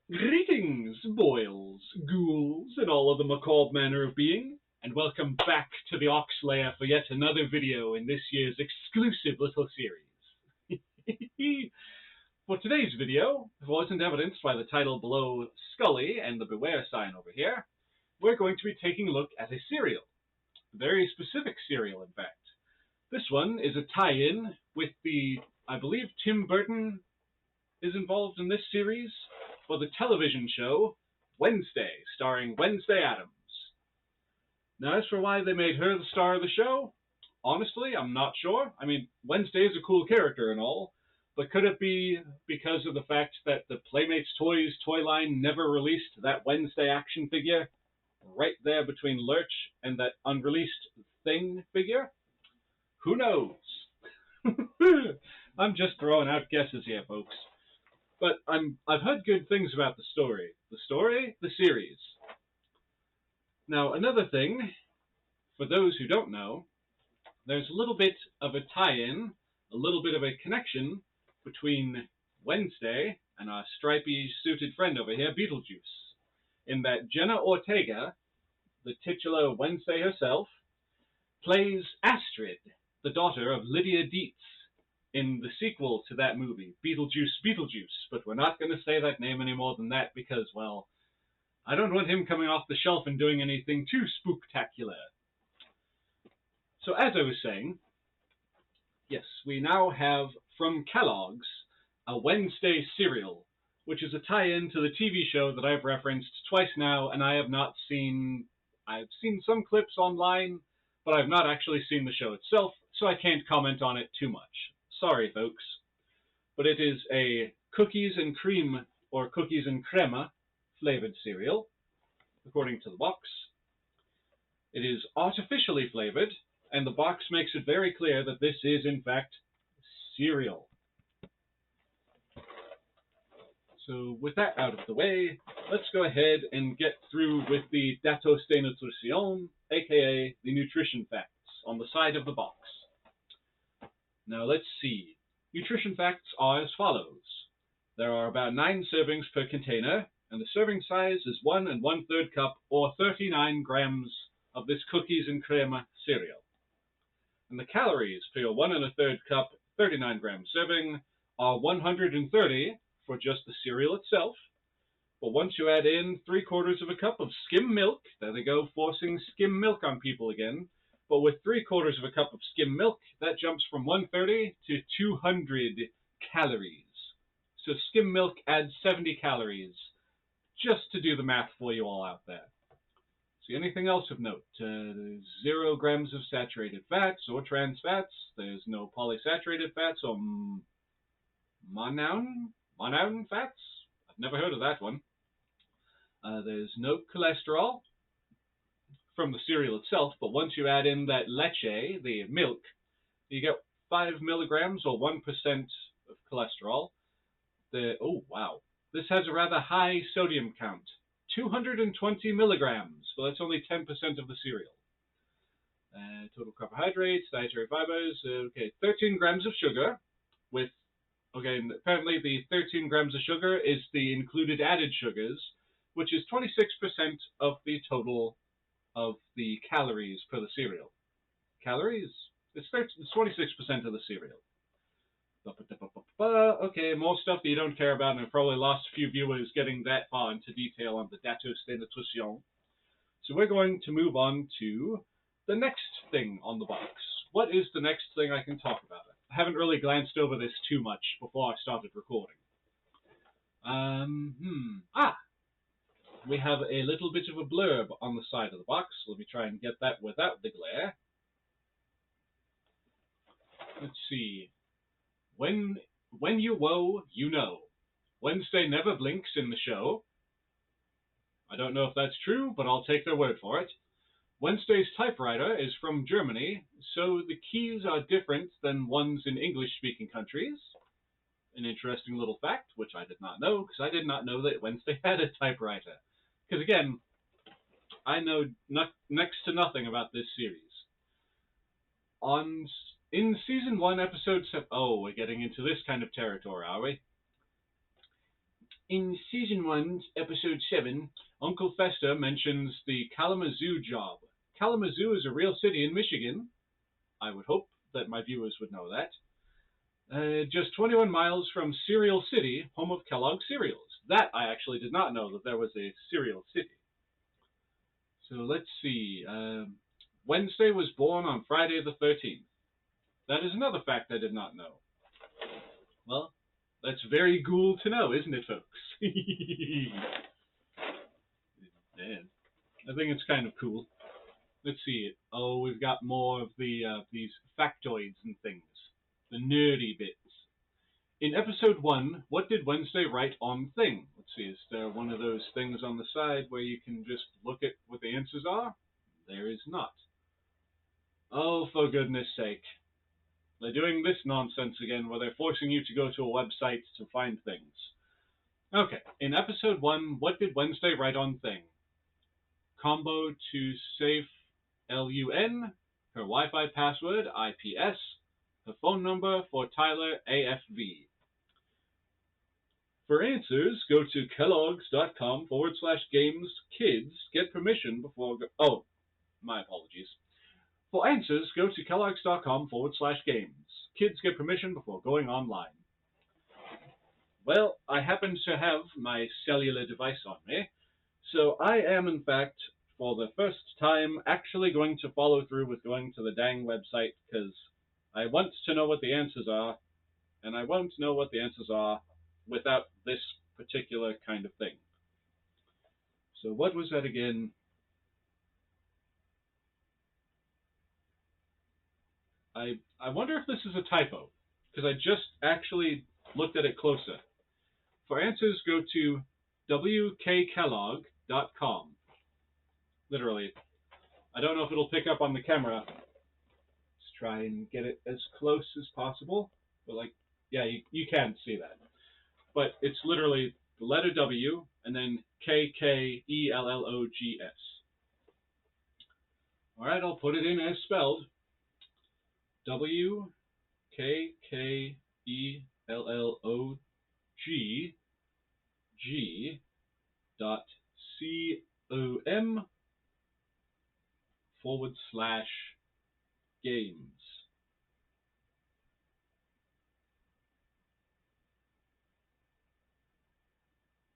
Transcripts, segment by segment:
Greetings, boils, ghouls, and all of the macabre manner of being, and welcome back to the Oxlayer for yet another video in this year's exclusive little series. For today's video, if it wasn't evidenced by the title below Scully and the Beware sign over here, we're going to be taking a look at a serial. A very specific serial, in fact. This one is a tie-in with I believe Tim Burton is involved in this series for the television show Wednesday, starring Wednesday Addams. Now, as for why they made her the star of the show, honestly, I'm not sure. I mean, Wednesday is a cool character and all, but could it be because of the fact that the Playmates Toys toy line never released that Wednesday action figure right there between Lurch and that unreleased Thing figure? Who knows? I'm just throwing out guesses here, folks. But I've heard good things about the story. The series. Now, another thing, for those who don't know, there's a little bit of a tie-in, a little bit of a connection between Wednesday and our stripy suited friend over here, Beetlejuice, in that Jenna Ortega, the titular Wednesday herself, plays Astrid, the daughter of Lydia Dietz, in the sequel to that movie, Beetlejuice, but we're not going to say that name any more than that because, well, I don't want him coming off the shelf and doing anything too spooktacular. So as I was saying, yes, we now have from Kellogg's a Wednesday cereal, which is a tie-in to the TV show that I've referenced twice now, and I have not seen. I've seen some clips online, but I've not actually seen the show itself, so I can't comment on it too much. Sorry, folks. But it is a cookies and cream or cookies and crema flavored cereal, according to the box. It is artificially flavored, and the box makes it very clear that this is, in fact, cereal. So with that out of the way, let's go ahead and get through with the datos de nutrition, aka the nutrition facts, on the side of the box. Now let's see. Nutrition facts are as follows. There are about 9 servings per container, and the serving size is 1 1/3 cup or 39 grams of this cookies and crema cereal. And the calories for your 1 1/3 cup, 39 gram serving are 130 for just the cereal itself. But once you add in 3/4 of a cup of skim milk, there they go, forcing skim milk on people again. But with 3/4 of a cup of skim milk, that jumps from 130 to 200 calories. So skim milk adds 70 calories, just to do the math for you all out there. See, anything else of note? 0 grams of saturated fats or trans fats. There's no polysaturated fats or monoun fats. I've never heard of that one. There's no cholesterol from the cereal itself, but once you add in that leche, the milk, you get 5 milligrams or 1% of cholesterol. Oh, wow. This has a rather high sodium count, 220 milligrams, but that's only 10% of the cereal. Total carbohydrates, dietary fibers, 13 grams of sugar with, apparently the 13 grams of sugar is the included added sugars, which is 26% of the total of the calories per the cereal. Calories? It's 26% of the cereal. Okay, more stuff that you don't care about, and I've probably lost a few viewers getting that far into detail on the datos de nutrition. So we're going to move on to the next thing on the box. What is the next thing I can talk about? I haven't really glanced over this too much before I started recording. We have a little bit of a blurb on the side of the box. Let me try and get that without the glare. Let's see. When you woe, you know. Wednesday never blinks in the show. I don't know if that's true, but I'll take their word for it. Wednesday's typewriter is from Germany, so the keys are different than ones in English-speaking countries. An interesting little fact, which I did not know, because I did not know that Wednesday had a typewriter. Because again, I know next to nothing about this series. In Season 1, Episode 7... Oh, we're getting into this kind of territory, are we? In Season 1, Episode 7, Uncle Fester mentions the Kalamazoo job. Kalamazoo is a real city in Michigan. I would hope that my viewers would know that. Just 21 miles from Cereal City, home of Kellogg's cereals. That I actually did not know, that there was a Cereal City. So let's see. Wednesday was born on Friday the 13th. That is another fact I did not know. Well, that's very cool to know, isn't it, folks? Man, I think it's kind of cool. Let's see. Oh, we've got more of these factoids and things. The nerdy bits. In episode 1, what did Wednesday write on thing? Let's see, is there one of those things on the side where you can just look at what the answers are? There is not. Oh, for goodness sake. They're doing this nonsense again where they're forcing you to go to a website to find things. Okay, in episode 1, what did Wednesday write on thing? Combo to safe LUN, her Wi-Fi password IPS, her phone number for Tyler AFV. For answers, go to kellogg's.com/games. Kids get permission before oh, my apologies. For answers, go to kellogg's.com/games. Kids get permission before going online. Well, I happen to have my cellular device on me, so I am, in fact, for the first time, actually going to follow through with going to the dang website, because I want to know what the answers are, and I won't know what the answers are without this particular kind of thing. So what was that again? I wonder if this is a typo, because I just actually looked at it closer. For answers, go to wkkellogg.com. Literally. I don't know if it'll pick up on the camera. Let's try and get it as close as possible. But yeah, you can see that. But it's literally the letter W and then KKELLOGS. Alright, I'll put it in as spelled. WKELLOGG.com/games.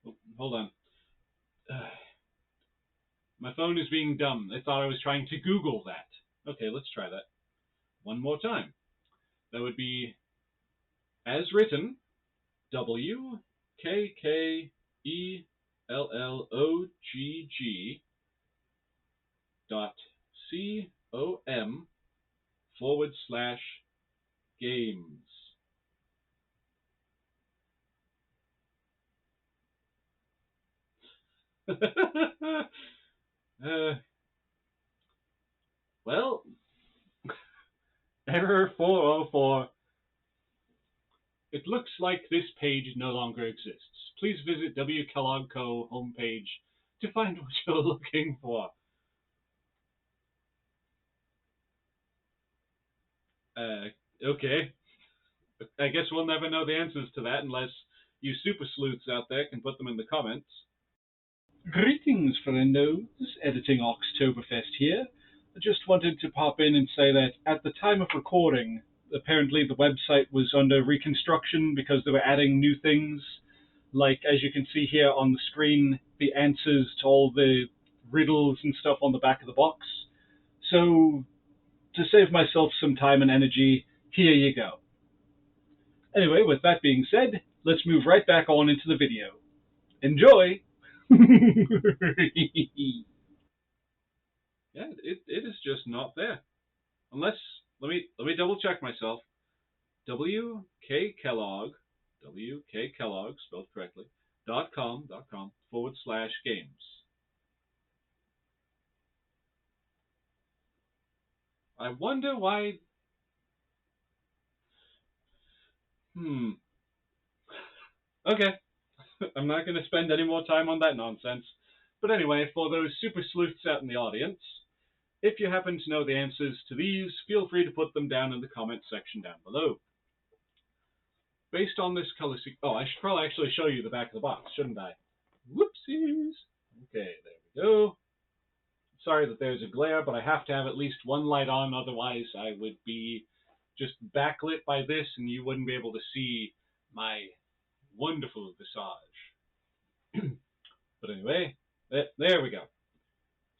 Oh, hold on. My phone is being dumb. They thought I was trying to Google that. Okay, let's try that one more time. That would be, as written, WKELLOGG.com/games. Well, error 404. It looks like this page no longer exists. Please visit W. Kellogg Co. homepage to find what you're looking for. Okay. I guess we'll never know the answers to that unless you super sleuths out there can put them in the comments. Greetings, friendos. Editing Oktoberfest here. I just wanted to pop in and say that at the time of recording, apparently the website was under reconstruction because they were adding new things. Like, as you can see here on the screen, the answers to all the riddles and stuff on the back of the box. So, to save myself some time and energy, here you go. Anyway, with that being said, let's move right back on into the video. Enjoy! Yeah, it is just not there. Unless, let me double check myself. WK Kellogg, spelled correctly, .com/games. I wonder why. Okay. I'm not going to spend any more time on that nonsense. But anyway, for those super sleuths out in the audience, if you happen to know the answers to these, feel free to put them down in the comments section down below. Based on this color oh, I should probably actually show you the back of the box, shouldn't I? Whoopsies. Okay, there we go. Sorry that there's a glare, but I have to have at least one light on, otherwise I would be just backlit by this and you wouldn't be able to see my wonderful visage. But anyway, there we go.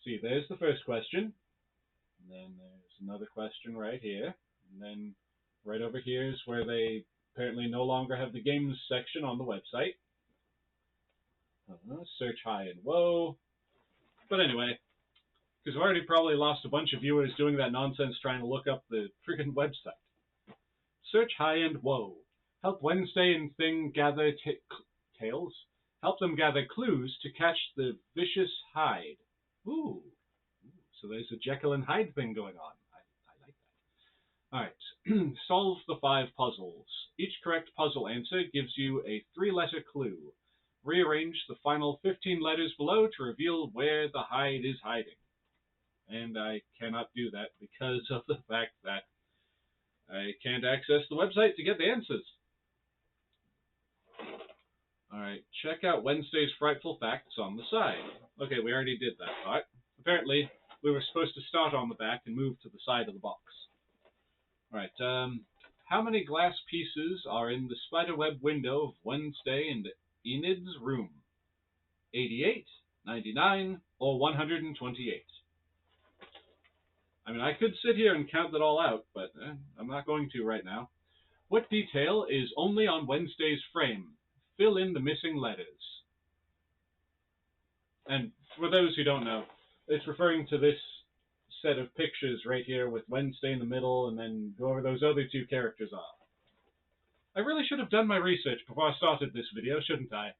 See, there's the first question. And then there's another question right here. And then right over here is where they apparently no longer have the games section on the website. Search high and low. But anyway, because I've already probably lost a bunch of viewers doing that nonsense trying to look up the freaking website. Search high and woe. Help Wednesday and Thing gather tails. Help them gather clues to catch the vicious Hyde. Ooh. So there's a Jekyll and Hyde thing going on. I like that. Alright. Solve the 5 puzzles. Each correct puzzle answer gives you a 3-letter clue. Rearrange the final 15 letters below to reveal where the Hyde is hiding. And I cannot do that because of the fact that I can't access the website to get the answers. Alright, check out Wednesday's Frightful Facts on the side. Okay, we already did that part. Apparently, we were supposed to start on the back and move to the side of the box. Alright, how many glass pieces are in the spiderweb window of Wednesday and Enid's room? 88, 99, or 128? I mean, I could sit here and count that all out, but I'm not going to right now. What detail is only on Wednesday's frame? Fill in the missing letters. And for those who don't know, it's referring to this set of pictures right here with Wednesday in the middle and then whoever those other 2 characters are. I really should have done my research before I started this video, shouldn't I?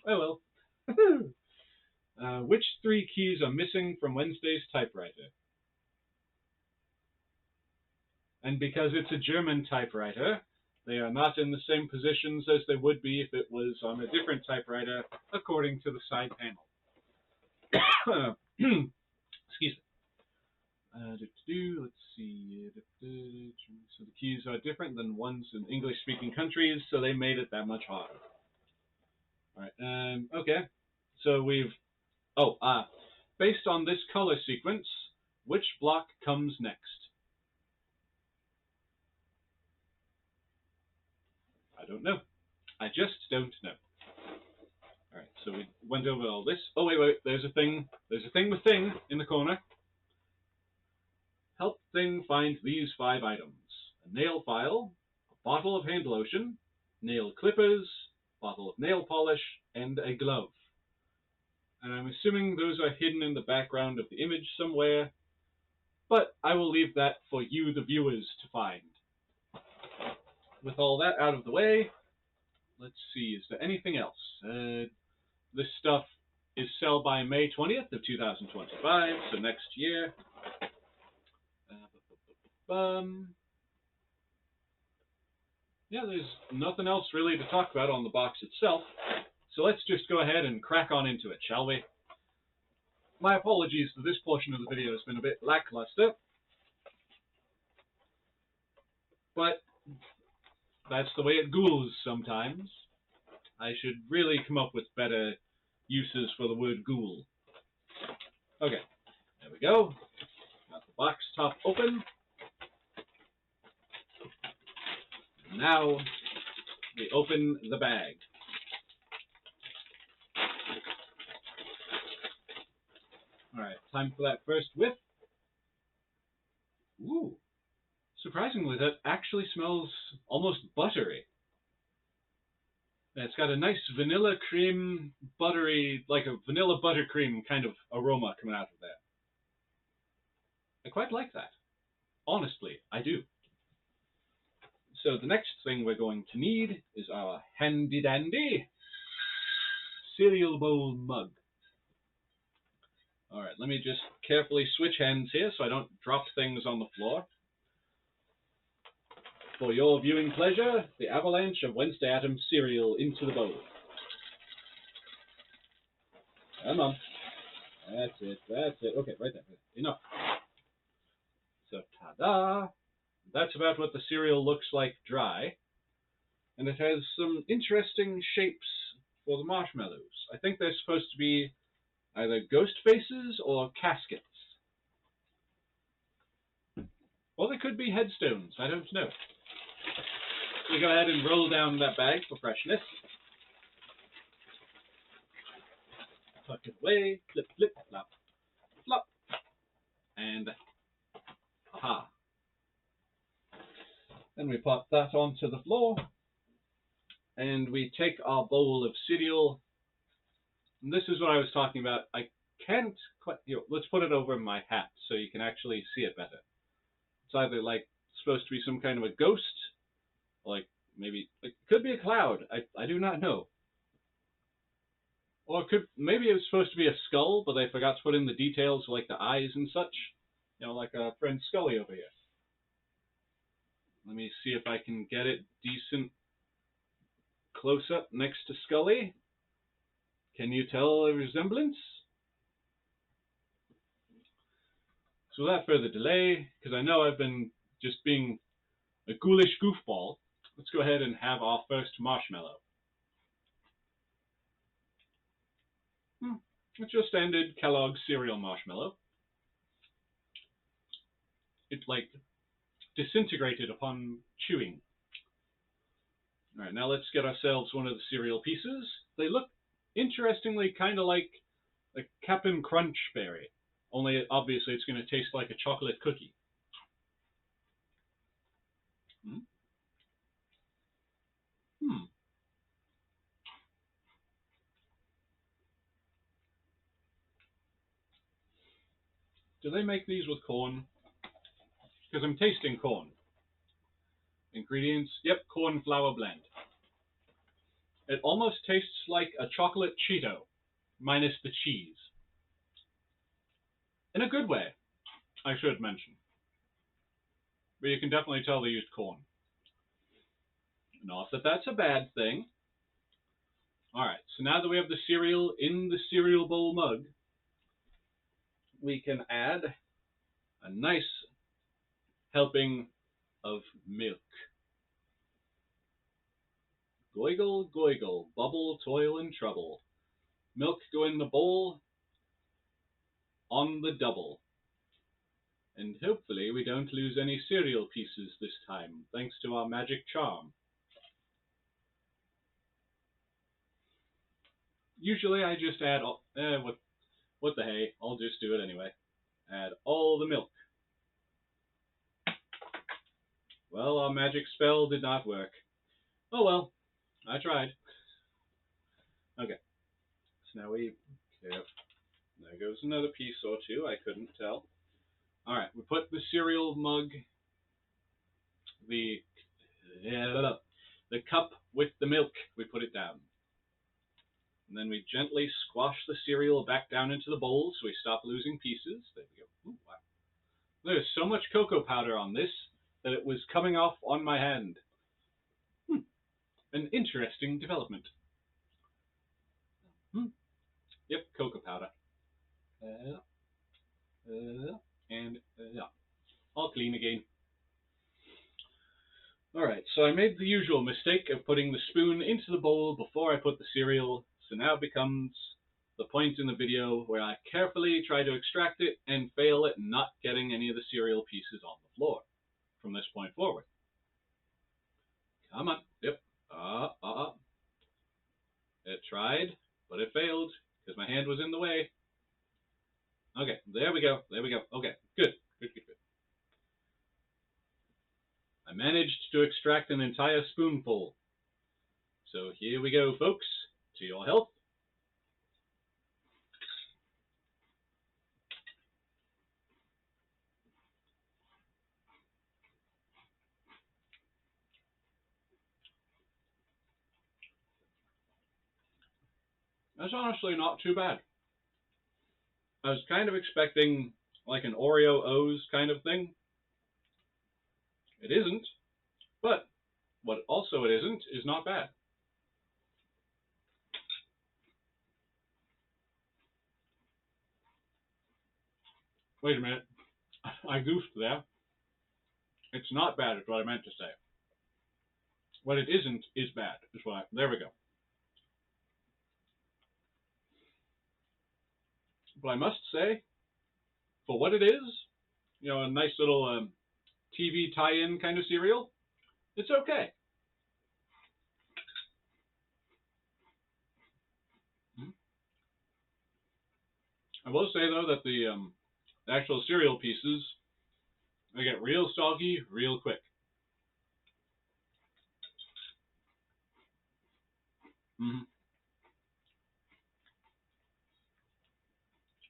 Oh well. Which 3 keys are missing from Wednesday's typewriter? And because it's a German typewriter, they are not in the same positions as they would be if it was on a different typewriter, according to the side panel. Excuse me. Let's see. So the keys are different than ones in English-speaking countries, so they made it that much harder. Alright, okay. So we've... based on this color sequence, which block comes next? I don't know. I just don't know. Alright, so we went over all this. Oh, wait, there's a thing. There's a thing with Thing in the corner. Help Thing find these 5 items. A nail file, a bottle of hand lotion, nail clippers, bottle of nail polish, and a glove. And I'm assuming those are hidden in the background of the image somewhere, but I will leave that for you, the viewers, to find. With all that out of the way, let's see, is there anything else? This stuff is sell by May 20th of 2025, so next year. Yeah, there's nothing else really to talk about on the box itself, so let's just go ahead and crack on into it, shall we? My apologies for this portion of the video has been a bit lackluster, but that's the way it goes sometimes. I should really come up with better uses for the word ghoul. Okay, there we go. Got the box top open. Now we open the bag. Alright, time for that first whiff. Ooh. Surprisingly, that actually smells almost buttery. It's got a nice vanilla cream, buttery, like a vanilla buttercream kind of aroma coming out of there. I quite like that. Honestly, I do. So the next thing we're going to need is our handy-dandy cereal bowl mug. Alright, let me just carefully switch hands here so I don't drop things on the floor. For your viewing pleasure, the avalanche of Wednesday Addams cereal into the bowl. Come on. That's it, that's it. Okay, right there. Enough. So, ta-da! That's about what the cereal looks like dry. And it has some interesting shapes for the marshmallows. I think they're supposed to be either ghost faces or caskets. Or they could be headstones, I don't know. We go ahead and roll down that bag for freshness. Tuck it away, flip, flip, flop, flop. And, aha. Then we pop that onto the floor. And we take our bowl of cereal. And this is what I was talking about. I can't quite, let's put it over my hat so you can actually see it better. It's either like supposed to be some kind of a ghost, or like maybe it could be a cloud. I do not know. Or maybe it was supposed to be a skull, but they forgot to put in the details like the eyes and such. Like our friend Scully over here. Let me see if I can get it decent close up next to Scully. Can you tell a resemblance? So without further delay, because I know I've been just being a ghoulish goofball, let's go ahead and have our first marshmallow. It's your standard Kellogg's cereal marshmallow. It's like disintegrated upon chewing. Alright, now let's get ourselves one of the cereal pieces. They look interestingly kind of like a Cap'n Crunch berry, only obviously it's going to taste like a chocolate cookie. Do they make these with corn? Because I'm tasting corn. Ingredients, yep, corn flour blend. It almost tastes like a chocolate Cheeto, minus the cheese. In a good way, I should mention. But you can definitely tell they used corn. Not that that's a bad thing. Alright, so now that we have the cereal in the cereal bowl mug, we can add a nice helping of milk. Goigle, goigle, bubble, toil, and trouble. Milk go in the bowl on the double. And hopefully we don't lose any cereal pieces this time, thanks to our magic charm. Usually I just add, what the hey, I'll just do it anyway. Add all the milk. Well, our magic spell did not work. Oh well, I tried. Okay, so now there goes another piece or two, I couldn't tell. Alright, we put the cereal mug, the cup with the milk, we put it down. And then we gently squash the cereal back down into the bowl so we stop losing pieces. There we go. Ooh, wow. There's so much cocoa powder on this that it was coming off on my hand. An interesting development. Yep, cocoa powder. And all clean again. Alright, so I made the usual mistake of putting the spoon into the bowl before I put the cereal, so now becomes the point in the video where I carefully try to extract it and fail at not getting any of the cereal pieces on the floor from this point forward. Come on. Yep. It tried, but it failed because my hand was in the way. Okay, there we go. There we go. Okay, good. Good. I managed to extract an entire spoonful. So here we go, folks. To your health. That's honestly not too bad. I was kind of expecting like an Oreo O's kind of thing. It isn't, but what also it isn't is not bad. Wait a minute. I goofed there. It's not bad is what I meant to say. What it isn't is bad. There we go. But I must say, for what it is, a nice little TV tie-in kind of cereal, it's okay. I will say, though, that the actual cereal pieces, they get real soggy real quick. Mm-hmm.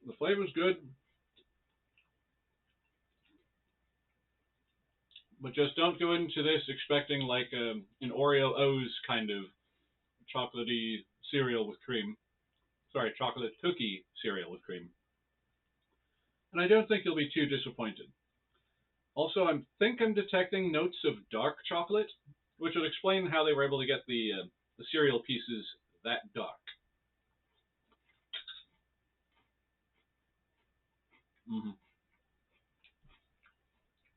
The flavor's good, but just don't go into this expecting like an Oreo O's kind of chocolatey cereal with cream. Sorry, chocolate cookie cereal with cream. And I don't think you'll be too disappointed. Also, I think I'm detecting notes of dark chocolate, which would explain how they were able to get the cereal pieces that dark. Mm-hmm.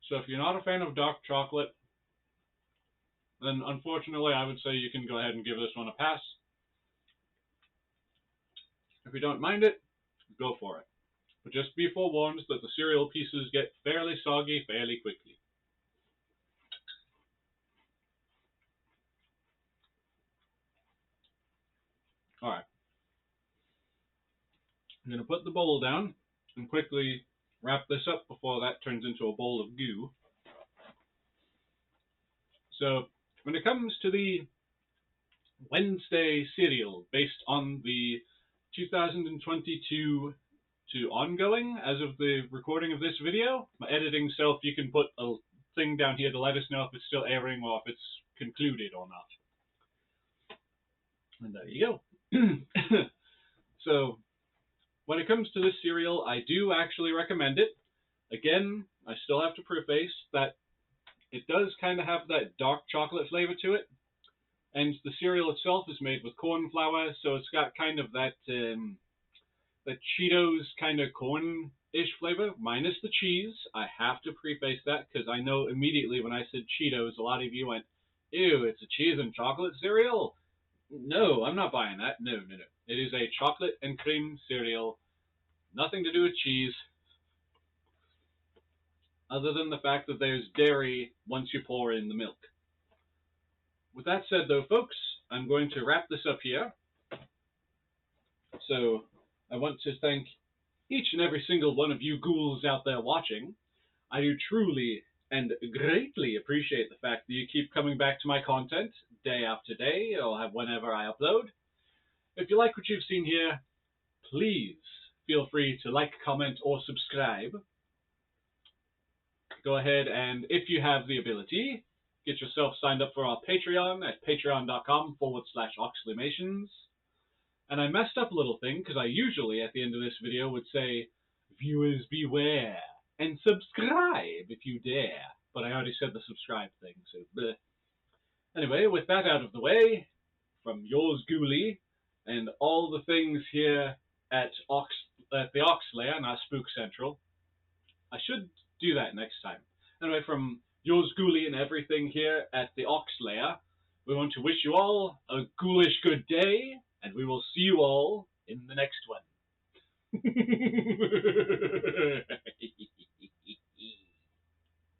So if you're not a fan of dark chocolate, then unfortunately I would say you can go ahead and give this one a pass. If you don't mind it, go for it. But just be forewarned that the cereal pieces get fairly soggy fairly quickly. Alright. I'm going to put the bowl down and quickly wrap this up before that turns into a bowl of goo. So, when it comes to the Wednesday cereal based on the 2022 to ongoing, as of the recording of this video, my editing self, you can put a thing down here to let us know if it's still airing or if it's concluded or not. And there you go. So, when it comes to this cereal, I do actually recommend it. Again, I still have to preface that it does kind of have that dark chocolate flavor to it. And the cereal itself is made with corn flour, so it's got kind of that Cheetos kind of corn-ish flavor, minus the cheese. I have to preface that because I know immediately when I said Cheetos, a lot of you went, ew, it's a cheese and chocolate cereal? No, I'm not buying that. No. It is a chocolate and cream cereal. Nothing to do with cheese, other than the fact that there's dairy once you pour in the milk. With that said, though, folks, I'm going to wrap this up here. So, I want to thank each and every single one of you ghouls out there watching. I do truly and greatly appreciate the fact that you keep coming back to my content day after day, or whenever I upload. If you like what you've seen here, please feel free to like, comment, or subscribe. Go ahead and, if you have the ability, get yourself signed up for our Patreon at patreon.com/Oxleymations. And I messed up a little thing, because I usually, at the end of this video, would say, viewers beware, and subscribe if you dare. But I already said the subscribe thing, so bleh. Anyway, with that out of the way, from yours Ghoulie, and all the things here at the Oxlair, not Spook Central. I should do that next time. Anyway, from yours Ghoulie and everything here at the Oxlair, we want to wish you all a ghoulish good day, and we will see you all in the next one.